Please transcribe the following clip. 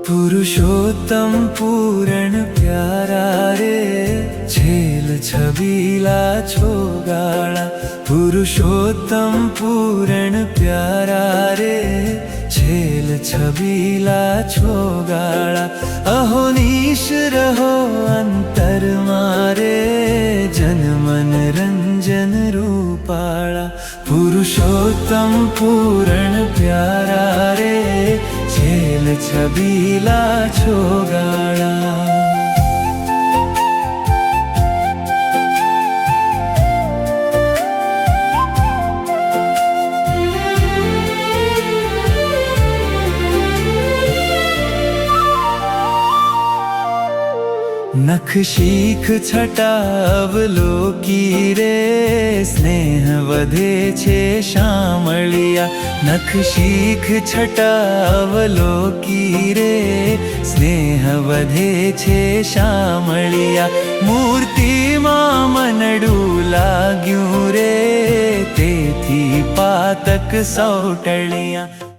પુરુષોત્તમ પૂરણ પ્યારા રે છેલ છબીલા છોગાળા પુરુષોત્તમ પૂરણ પ્યારા રે છેલ છબીલા છોગાળા અહોનીશ રહો અંતર મારે જન મન રંજન રૂપાળા પુરુષોત્તમ પૂરણ પ્યારા રે છેલ છબીલા છોગાળા નખ શીખ છટાવલોકી રે સ્નેહ વધે છે શામળિયા નખ શીખ છટાવલોકી રે સ્નેહ વધે છે શામળિયા મૂર્તિમાં મનડું લાગ્યું રે તેથી પાતક સૌટળિયા